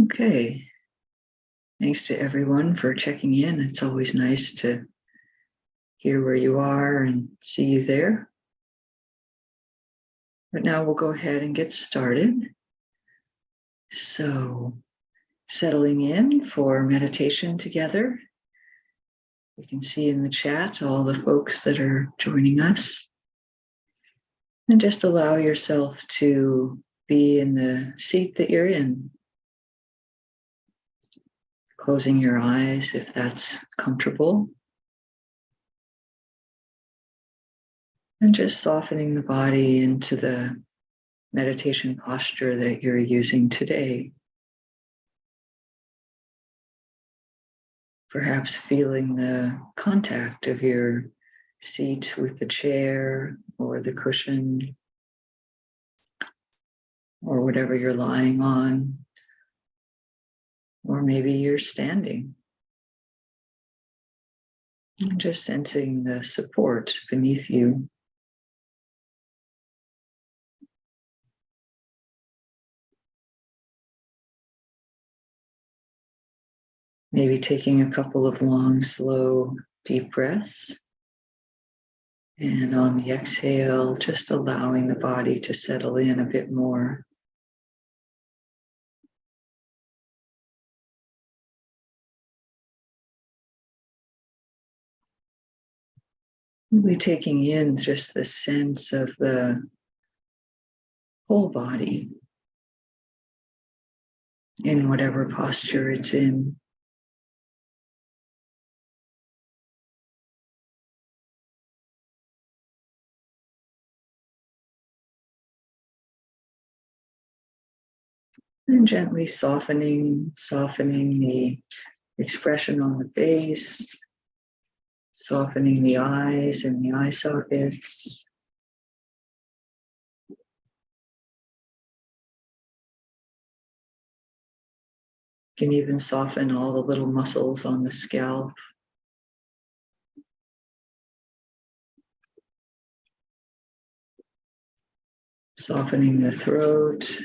Okay. Thanks to everyone for checking in. It's always nice to hear where you are and see you there. But now we'll go ahead and get started. So, settling in for meditation together. You can see in the chat all the folks that are joining us. And just allow yourself to be in the seat that you're in. Closing your eyes if that's comfortable. And just softening the body into the meditation posture that you're using today. Perhaps feeling the contact of your seat with the chair or the cushion or whatever you're lying on. Or maybe you're standing. And just sensing the support beneath you. Maybe taking a couple of long, slow, deep breaths. And on the exhale, just allowing the body to settle in a bit more. Really taking in just the sense of the whole body in whatever posture it's in. And gently softening the expression on the face, softening the eyes and the eye sockets. You can even soften all the little muscles on the scalp. Softening the throat.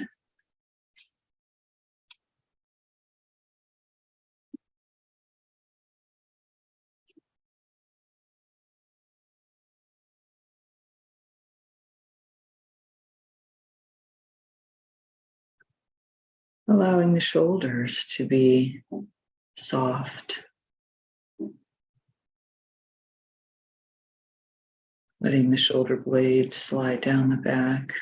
Allowing the shoulders to be soft. Letting the shoulder blades slide down the back.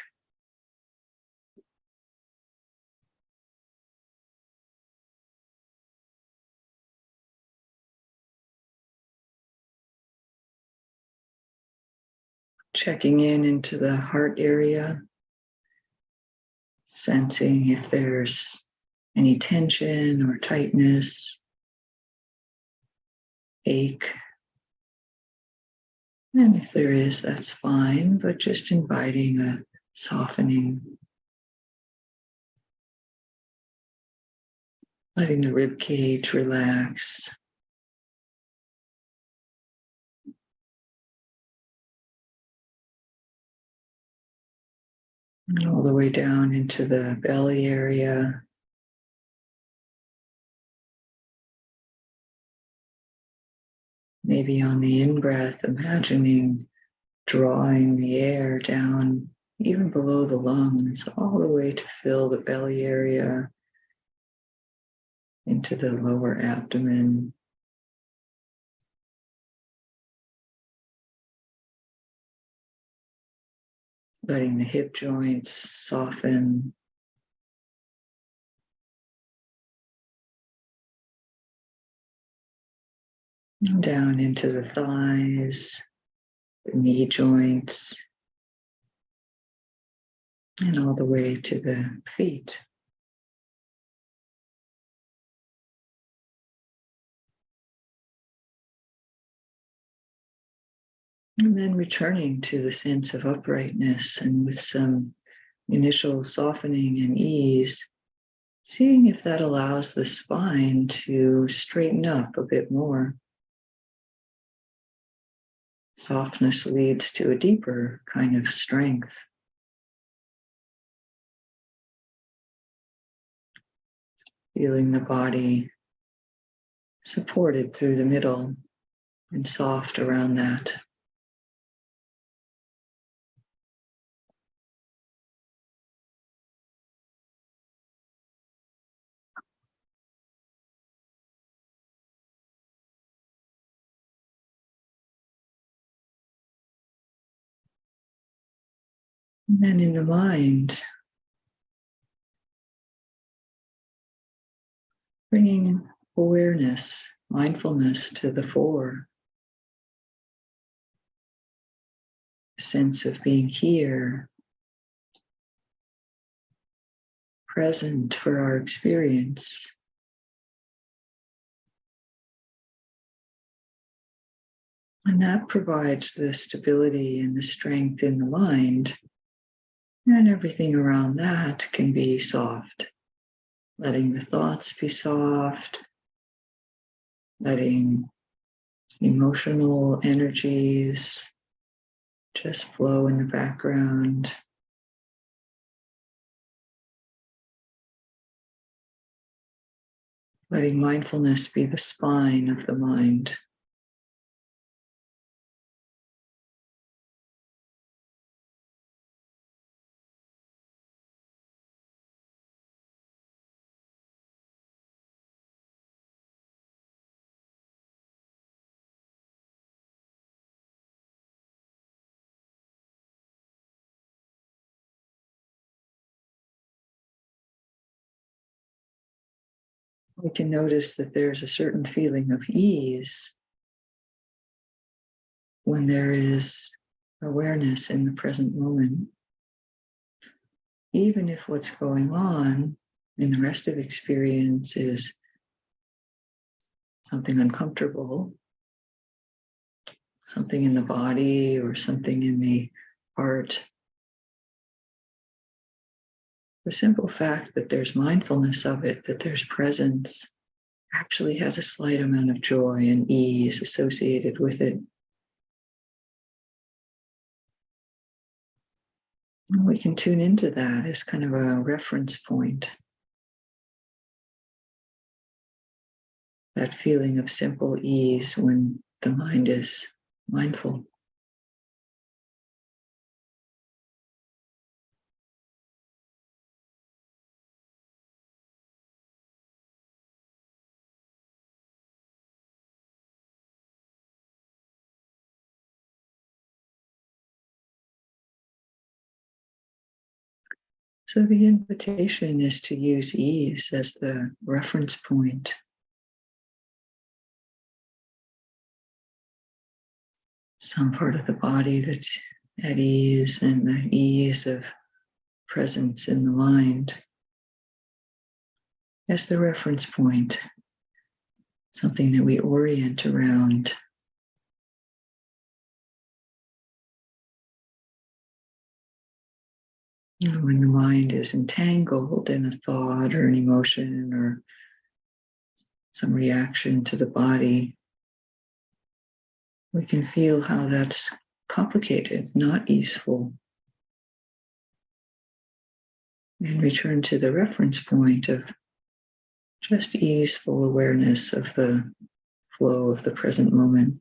Checking in into the heart area. Sensing if there's any tension or tightness, ache. And if there is, that's fine, but just inviting a softening. Letting the rib cage relax. And all the way down into the belly area. Maybe on the in-breath, imagining drawing the air down even below the lungs, all the way to fill the belly area into the lower abdomen. Letting the hip joints soften. Down into the thighs, the knee joints, and all the way to the feet. And then returning to the sense of uprightness, and with some initial softening and ease, seeing if that allows the spine to straighten up a bit more. Softness leads to a deeper kind of strength. feeling the body supported through the middle and soft around that. And then in the mind, bringing awareness, mindfulness to the fore, sense of being here, present for our experience. And that provides the stability and the strength in the mind. And everything around that can be soft. Letting the thoughts be soft, letting emotional energies just flow in the background. Letting mindfulness be the spine of the mind. We can notice that there's a certain feeling of ease when there is awareness in the present moment. Even if what's going on in the rest of experience is something uncomfortable, something in the body or something in the heart, the simple fact that there's mindfulness of it, that there's presence, actually has a slight amount of joy and ease associated with it. And we can tune into that as kind of a reference point. That feeling of simple ease when the mind is mindful. So the invitation is to use ease as the reference point. Some part of the body that's at ease and the ease of presence in the mind as the reference point, something that we orient around. You know, when the mind is entangled in a thought or an emotion or some reaction to the body, we can feel how that's complicated, not easeful. And return to the reference point of just easeful awareness of the flow of the present moment.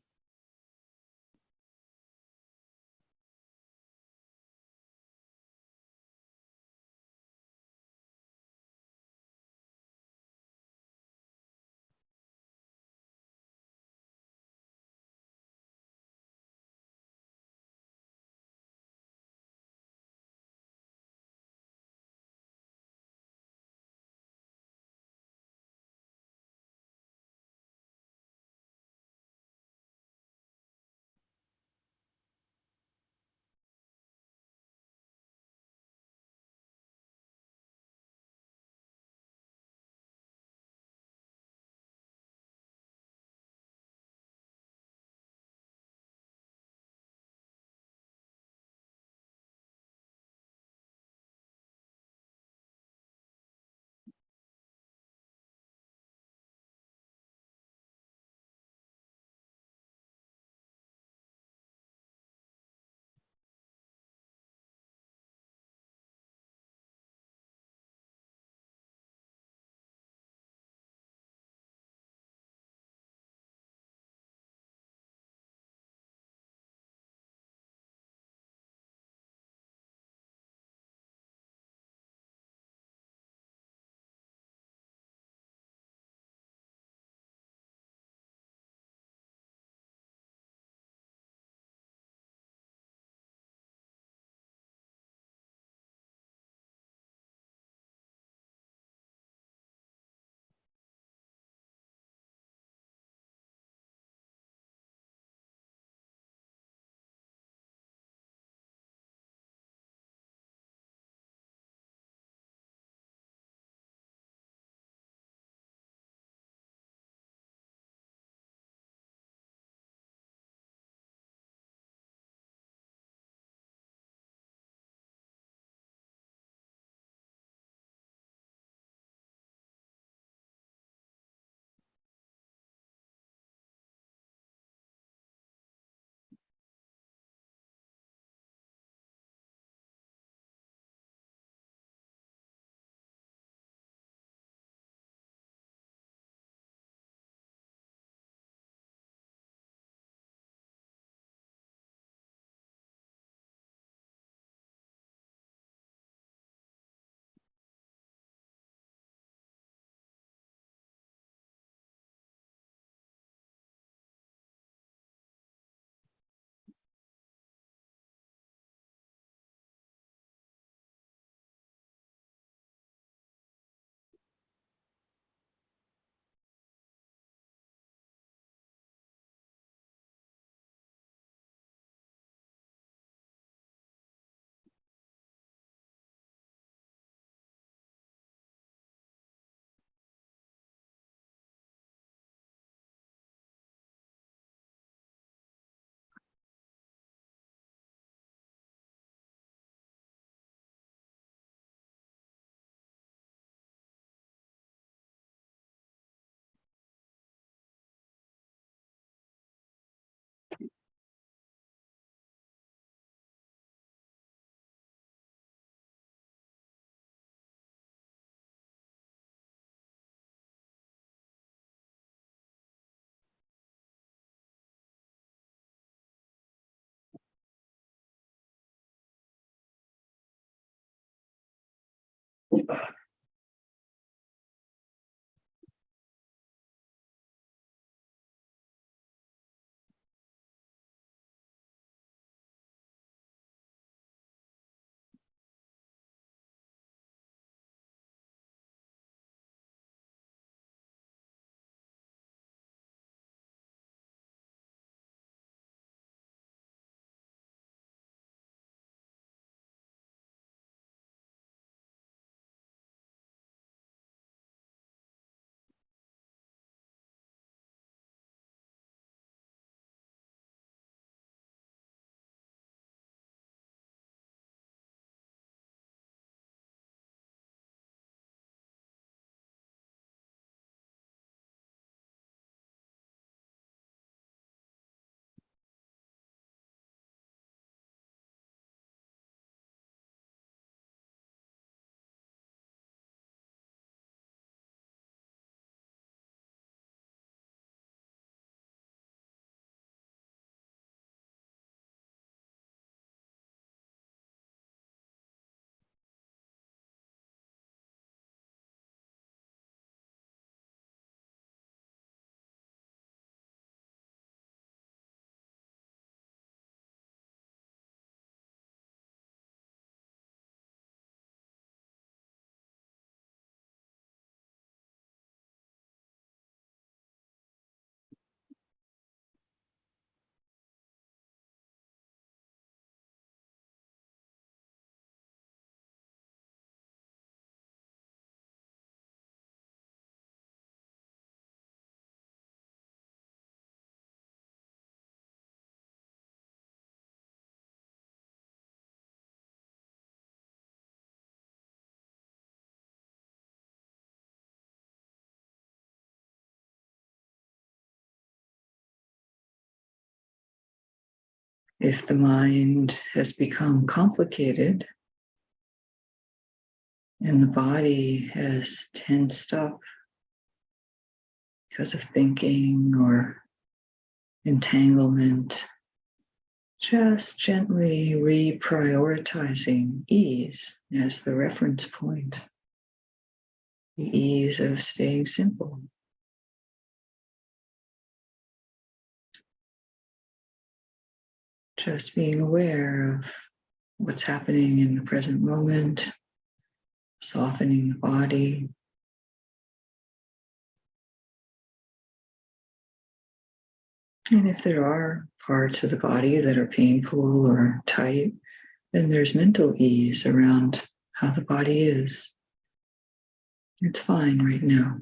If the mind has become complicated and the body has tensed up because of thinking or entanglement, just gently reprioritizing ease as the reference point, the ease of staying simple. Just being aware of what's happening in the present moment, softening the body. And if there are parts of the body that are painful or tight, then there's mental ease around how the body is. It's fine right now.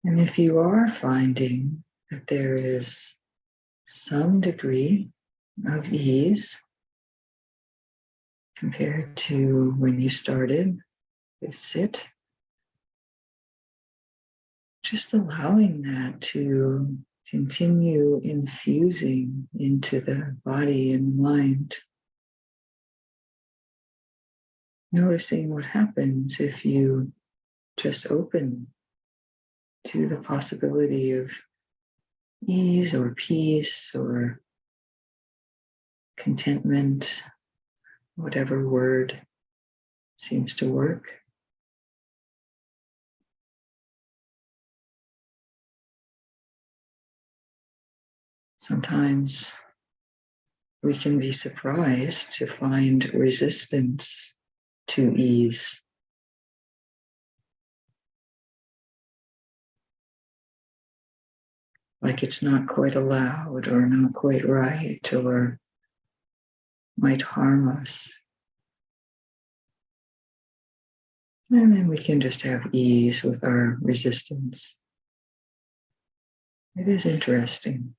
And if you are finding that there is some degree of ease compared to when you started this sit, just allowing that to continue infusing into the body and the mind. Noticing what happens if you just open to the possibility of ease or peace or contentment, whatever word seems to work. Sometimes we can be surprised to find resistance to ease. Like it's not quite allowed or not quite right or might harm us. And then we can just have ease with our resistance. It is interesting.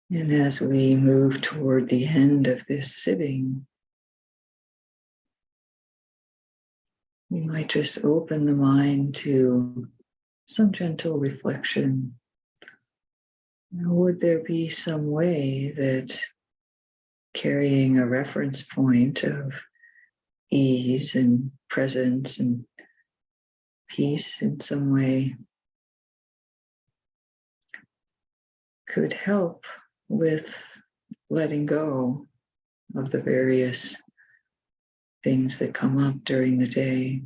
And as we move toward the end of this sitting, we might just open the mind to some gentle reflection. Would there be some way that carrying a reference point of ease and presence and peace in some way could help with letting go of the various things that come up during the day?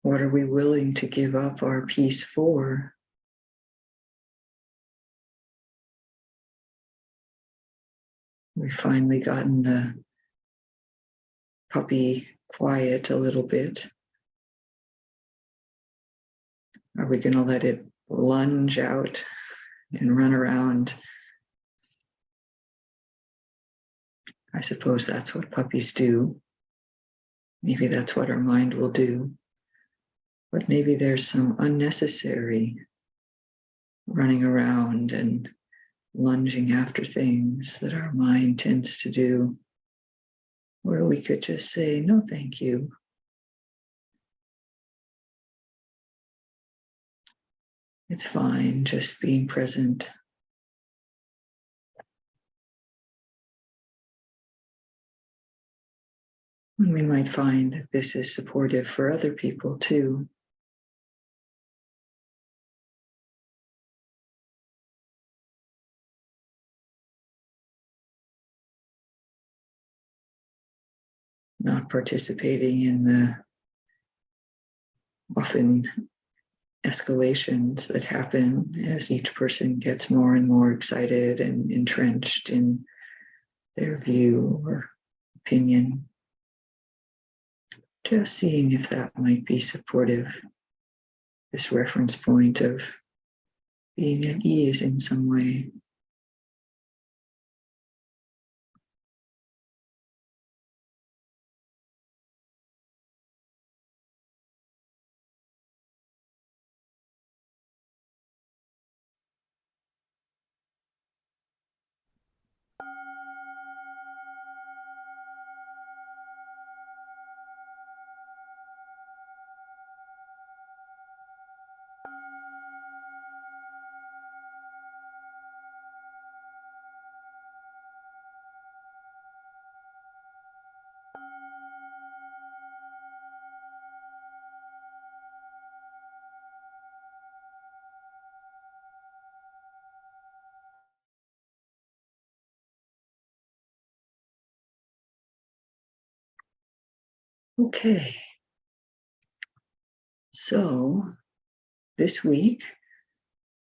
What are we willing to give up our peace for? We've finally gotten the puppy quiet a little bit. Are we going to let it lunge out and run around? I suppose that's what puppies do. Maybe that's what our mind will do. But maybe there's some unnecessary running around and lunging after things that our mind tends to do, where we could just say, no, thank you. It's fine, just being present. And we might find that this is supportive for other people too. Not participating in the often escalations that happen as each person gets more and more excited and entrenched in their view or opinion. Just seeing if that might be supportive, this reference point of being at ease in some way. Okay, so this week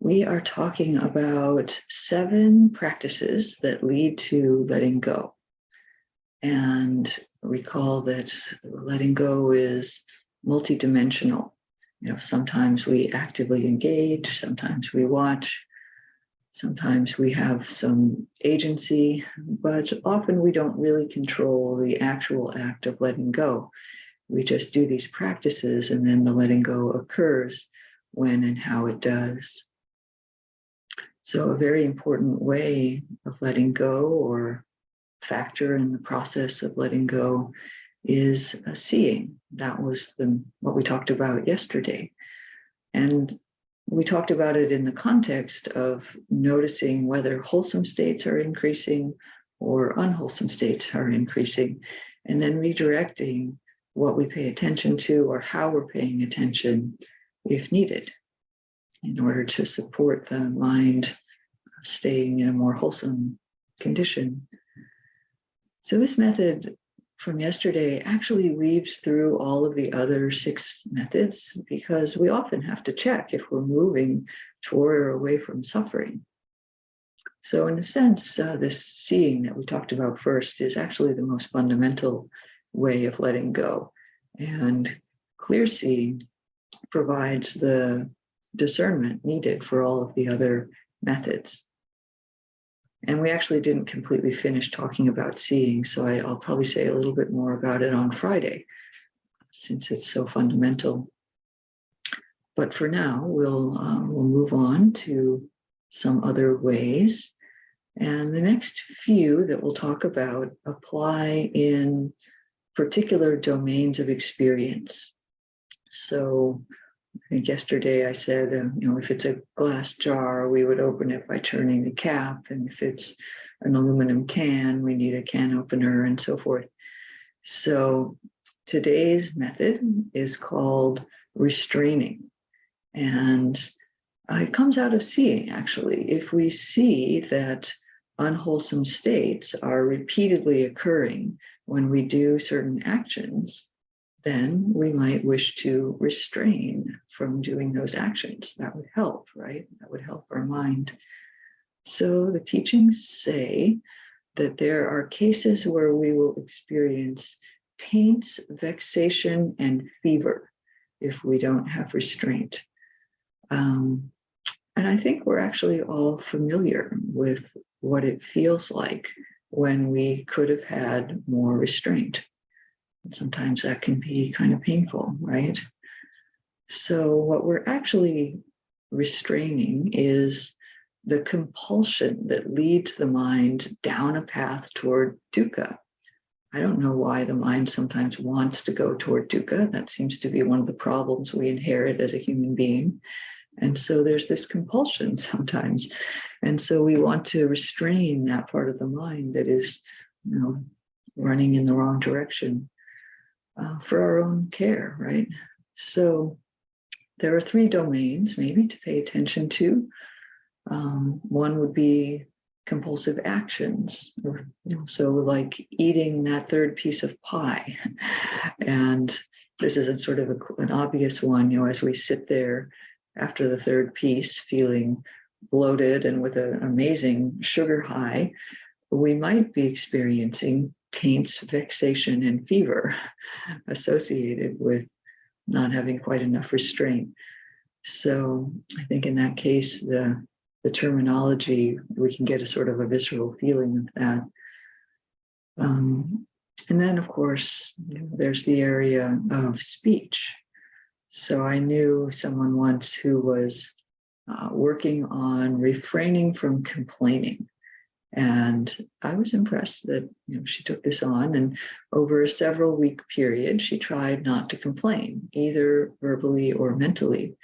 we are talking about 7 practices that lead to letting go. And recall that letting go is multidimensional. Sometimes we actively engage, sometimes we watch, sometimes we have some agency, but often we don't really control the actual act of letting go. We just do these practices and then the letting go occurs when and how it does. So a very important way of letting go, or factor in the process of letting go, is seeing. That was what we talked about yesterday. And we talked about it in the context of noticing whether wholesome states are increasing or unwholesome states are increasing, and then redirecting what we pay attention to or how we're paying attention if needed, in order to support the mind staying in a more wholesome condition. So this method from yesterday actually weaves through all of the other 6 methods, because we often have to check if we're moving toward or away from suffering. So in a sense, this seeing that we talked about first is actually the most fundamental way of letting go. And clear seeing provides the discernment needed for all of the other methods. And we actually didn't completely finish talking about seeing, so I'll probably say a little bit more about it on Friday, since it's so fundamental. But for now, we'll move on to some other ways. And the next few that we'll talk about apply in particular domains of experience. So I think yesterday I said, if it's a glass jar, we would open it by turning the cap. And if it's an aluminum can, we need a can opener and so forth. So today's method is called restraining. And it comes out of seeing, actually. If we see that unwholesome states are repeatedly occurring when we do certain actions, then we might wish to restrain from doing those actions. That would help, right? That would help our mind. So the teachings say that there are cases where we will experience taints, vexation, and fever if we don't have restraint. And I think we're actually all familiar with what it feels like when we could have had more restraint. And sometimes that can be kind of painful, right? So what we're actually restraining is the compulsion that leads the mind down a path toward dukkha. I don't know why the mind sometimes wants to go toward dukkha. That seems to be one of the problems we inherit as a human being. And so there's this compulsion sometimes. And so we want to restrain that part of the mind that is, running in the wrong direction for our own care, right? So there are 3 domains maybe to pay attention to. One would be compulsive actions, so like eating that third piece of pie. And this is a sort of an obvious one, as we sit there after the third piece feeling bloated and with an amazing sugar high, we might be experiencing taints, vexation, and fever associated with not having quite enough restraint. So I think in that case, the terminology, we can get a sort of a visceral feeling of that. And then, of course, there's the area of speech. So I knew someone once who was working on refraining from complaining. And I was impressed that she took this on, and over a several week period, she tried not to complain, either verbally or mentally.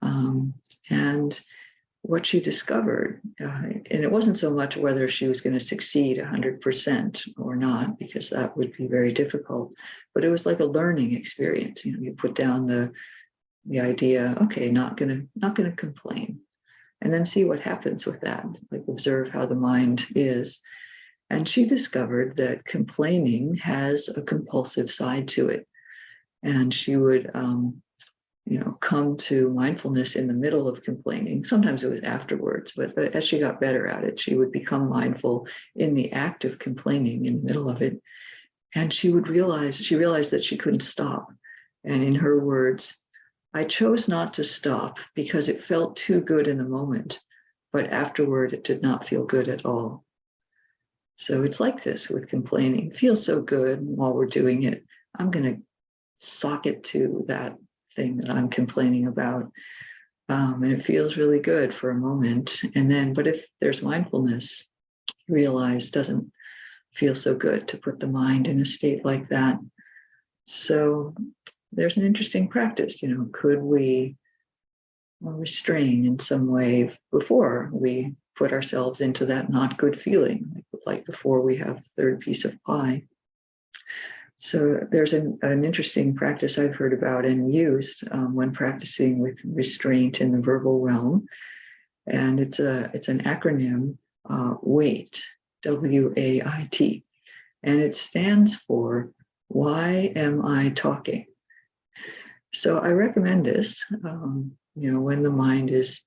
And what she discovered, and it wasn't so much whether she was going to succeed 100% or not, because that would be very difficult, but it was like a learning experience. You put down the idea, okay, not gonna complain, and then see what happens with that, like observe how the mind is. And she discovered that complaining has a compulsive side to it. And she would come to mindfulness in the middle of complaining. Sometimes it was afterwards, but as she got better at it, she would become mindful in the act of complaining in the middle of it. And she realized that she couldn't stop. And in her words, I chose not to stop because it felt too good in the moment, but afterward it did not feel good at all. So it's like this with complaining. It feels so good while we're doing it. I'm going to sock it to that thing that I'm complaining about. And it feels really good for a moment. And then, but if there's mindfulness, you realize it doesn't feel so good to put the mind in a state like that. So there's an interesting practice, could we restrain in some way before we put ourselves into that not good feeling, like before we have the third piece of pie. So there's an interesting practice I've heard about and used when practicing with restraint in the verbal realm. And it's an acronym, WAIT, W-A-I-T. And it stands for, why am I talking? So I recommend this, when the mind is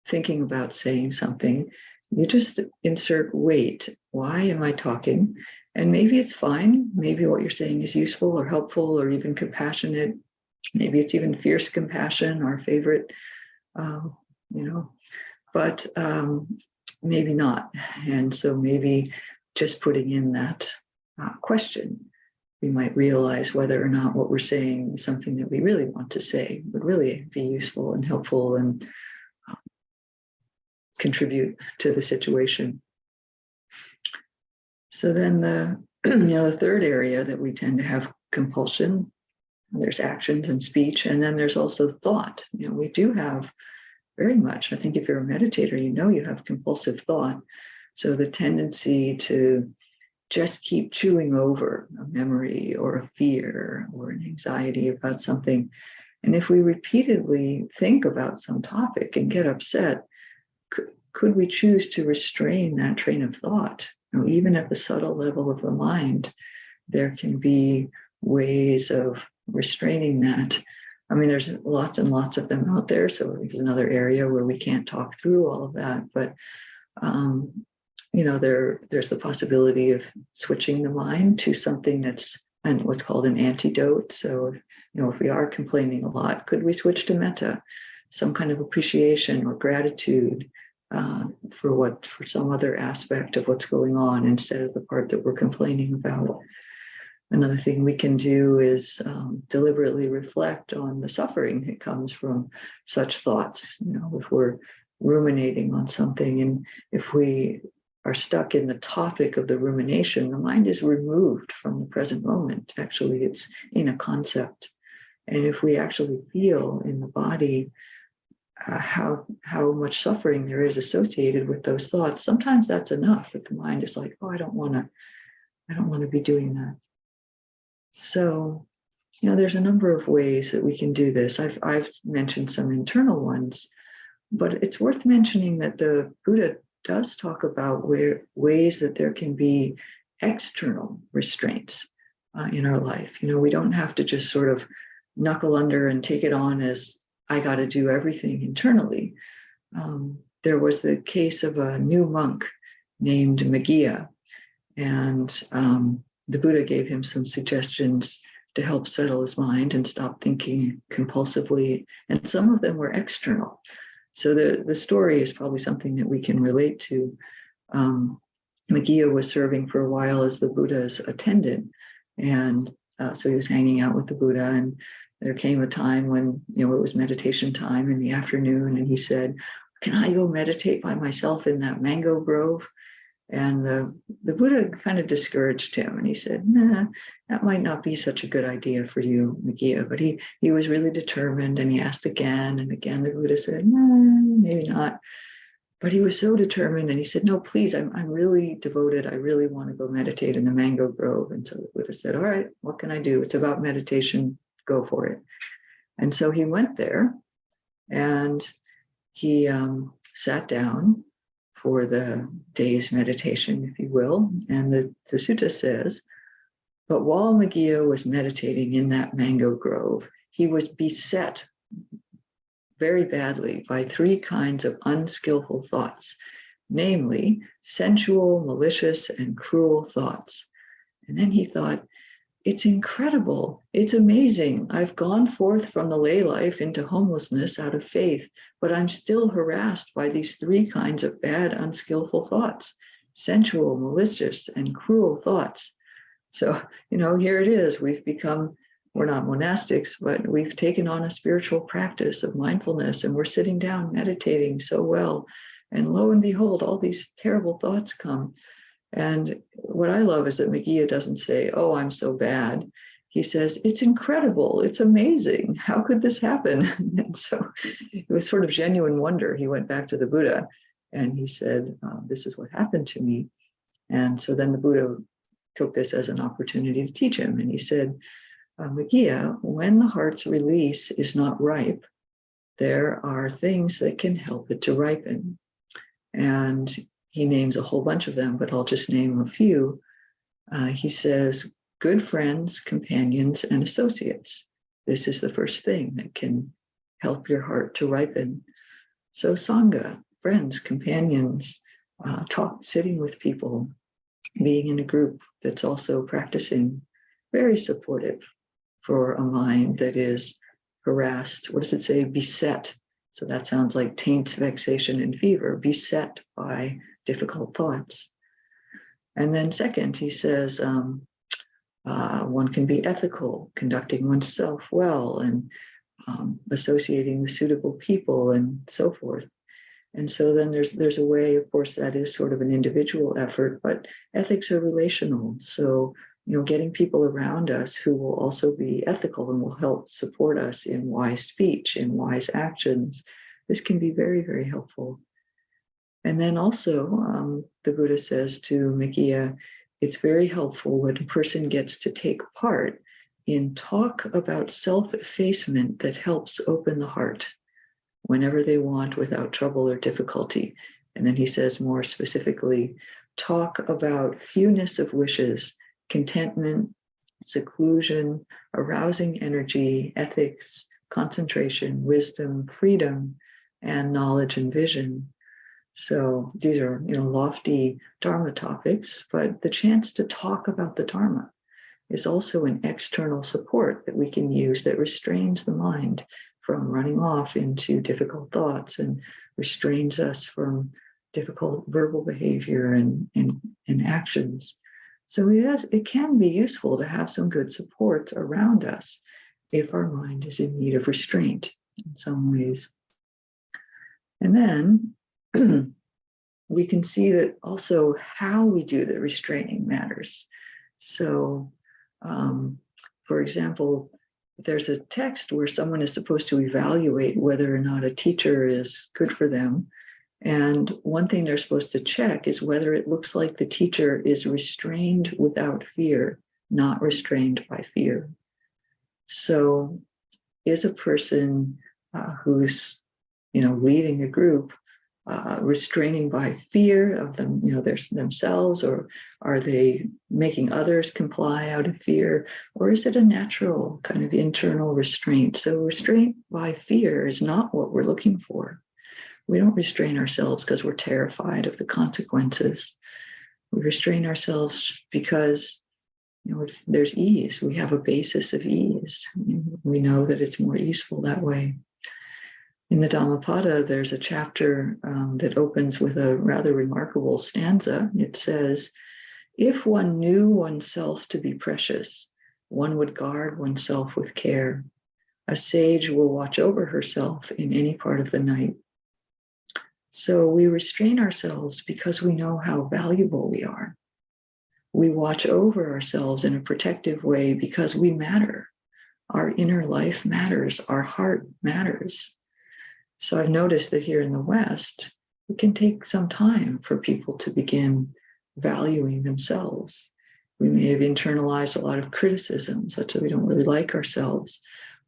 thinking about saying something, you just insert wait. Why am I talking? And maybe it's fine. Maybe what you're saying is useful or helpful or even compassionate. Maybe it's even fierce compassion, our favorite, but maybe not. And so maybe just putting in that question, we might realize whether or not what we're saying is something that we really want to say, would really be useful and helpful and contribute to the situation. So then the third area that we tend to have compulsion, there's actions and speech, and then there's also thought. We do have very much, I think if you're a meditator, you have compulsive thought. So the tendency to just keep chewing over a memory or a fear or an anxiety about something. And if we repeatedly think about some topic and get upset, could we choose to restrain that train of thought? Even at the subtle level of the mind, there can be ways of restraining that. I mean, there's lots and lots of them out there. So it's another area where we can't talk through all of that. But, there's the possibility of switching the mind to something that's what's called an antidote. So, if we are complaining a lot, could we switch to metta, some kind of appreciation or gratitude for some other aspect of what's going on instead of the part that we're complaining about? Another thing we can do is deliberately reflect on the suffering that comes from such thoughts. If we're ruminating on something, and if we are stuck in the topic of the rumination, the mind is removed from the present moment. Actually, it's in a concept. And if we actually feel in the body how much suffering there is associated with those thoughts, sometimes that's enough that the mind is like, oh, I don't want to be doing that. So, there's a number of ways that we can do this. I've mentioned some internal ones, but it's worth mentioning that the Buddha does talk about ways that there can be external restraints in our life. We don't have to just sort of knuckle under and take it on as I got to do everything internally. There was the case of a new monk named Maggia, and the Buddha gave him some suggestions to help settle his mind and stop thinking compulsively, and some of them were external. So the story is probably something that we can relate to. Maggia was serving for a while as the Buddha's attendant, and so he was hanging out with the Buddha, and there came a time when it was meditation time in the afternoon, and he said, "Can I go meditate by myself in that mango grove?" And the Buddha kind of discouraged him, and he said, "Nah, that might not be such a good idea for you, Maggia." But he was really determined, and he asked again and again. The Buddha said, "Nah, maybe not." But he was so determined, and he said, "No, please, I'm really devoted. I really want to go meditate in the mango grove." And so the Buddha said, "All right, what can I do? It's about meditation. Go for it." And so he went there, and he sat down for the day's meditation, if you will. And the sutta says, "But while Maggia was meditating in that mango grove, he was beset very badly by three kinds of unskillful thoughts, namely sensual, malicious, and cruel thoughts." And then he thought, "It's incredible. It's amazing. I've gone forth from the lay life into homelessness out of faith, but I'm still harassed by these three kinds of bad, unskillful thoughts, sensual, malicious, and cruel thoughts." So, here it is. We're not monastics, but we've taken on a spiritual practice of mindfulness, and we're sitting down meditating so well. And lo and behold, all these terrible thoughts come. And what I love is that Maggia doesn't say, "Oh, I'm so bad." He says, "It's incredible. It's amazing. How could this happen?" And so it was sort of genuine wonder. He went back to the Buddha and he said, "This is what happened to me." And so then the Buddha took this as an opportunity to teach him. And he said, "Maggia, when the heart's release is not ripe, there are things that can help it to ripen." And he names a whole bunch of them, but I'll just name a few. He says, good friends, companions, and associates. This is the first thing that can help your heart to ripen. So Sangha, friends, companions, sitting with people, being in a group that's also practicing, very supportive for a mind that is harassed. What does it say? Beset. So that sounds like taints, vexation, and fever, beset by difficult thoughts. And then second, he says, One can be ethical, conducting oneself well, and associating with suitable people, and so forth. And so then there's a way, of course, that is sort of an individual effort, but ethics are relational. So, getting people around us who will also be ethical and will help support us in wise speech, in wise actions, this can be very, very helpful. And then also, the Buddha says to Mikiya, it's very helpful when a person gets to take part in talk about self-effacement that helps open the heart whenever they want without trouble or difficulty. And then he says more specifically, talk about fewness of wishes, contentment, seclusion, arousing energy, ethics, concentration, wisdom, freedom, and knowledge and vision. So these are, lofty Dharma topics, but the chance to talk about the Dharma is also an external support that we can use that restrains the mind from running off into difficult thoughts and restrains us from difficult verbal behavior and actions. So it can be useful to have some good support around us if our mind is in need of restraint in some ways. And then we can see that also how we do the restraining matters. So, for example, there's a text where someone is supposed to evaluate whether or not a teacher is good for them. And one thing they're supposed to check is whether it looks like the teacher is restrained without fear, not restrained by fear. So is a person who's, leading a group restraining by fear of them, themselves, or are they making others comply out of fear, or is it a natural kind of internal restraint? So restraint by fear is not what we're looking for. We don't restrain ourselves because we're terrified of the consequences. We restrain ourselves because there's ease. We have a basis of ease. We know that it's more easeful that way. In the Dhammapada, there's a chapter that opens with a rather remarkable stanza. It says, if one knew oneself to be precious, one would guard oneself with care. A sage will watch over herself in any part of the night. So we restrain ourselves because we know how valuable we are. We watch over ourselves in a protective way because we matter. Our inner life matters. Our heart matters. So I've noticed that here in the West, it can take some time for people to begin valuing themselves. We may have internalized a lot of criticism, such that we don't really like ourselves,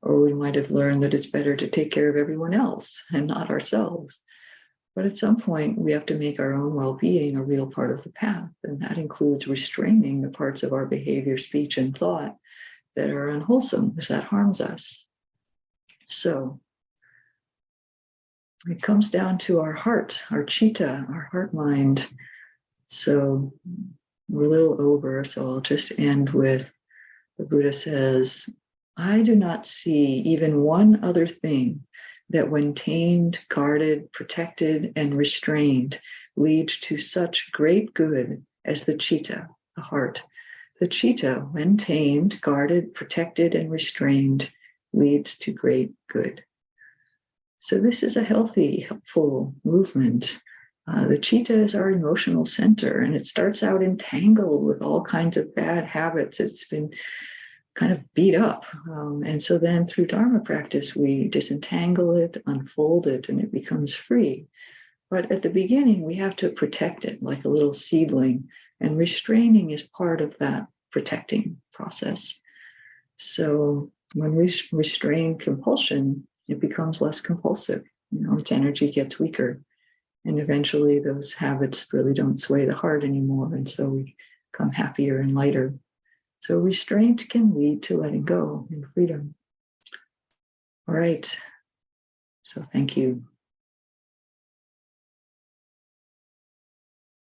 or we might have learned that it's better to take care of everyone else and not ourselves. But at some point, we have to make our own well-being a real part of the path, and that includes restraining the parts of our behavior, speech, and thought that are unwholesome, because that harms us. So it comes down to our heart, our citta, our heart mind. So we're a little over, so I'll just end with the Buddha says, I do not see even one other thing that when tamed, guarded, protected, and restrained leads to such great good as the citta, the heart. The citta, when tamed, guarded, protected, and restrained, leads to great good. So this is a healthy, helpful movement. The citta is our emotional center, and it starts out entangled with all kinds of bad habits. It's been kind of beat up. And so then through Dharma practice, we disentangle it, unfold it, and it becomes free. But at the beginning, we have to protect it like a little seedling, and restraining is part of that protecting process. So when we restrain compulsion, it becomes less compulsive. Its energy gets weaker. And eventually those habits really don't sway the heart anymore. And so we become happier and lighter. So restraint can lead to letting go and freedom. All right. So thank you.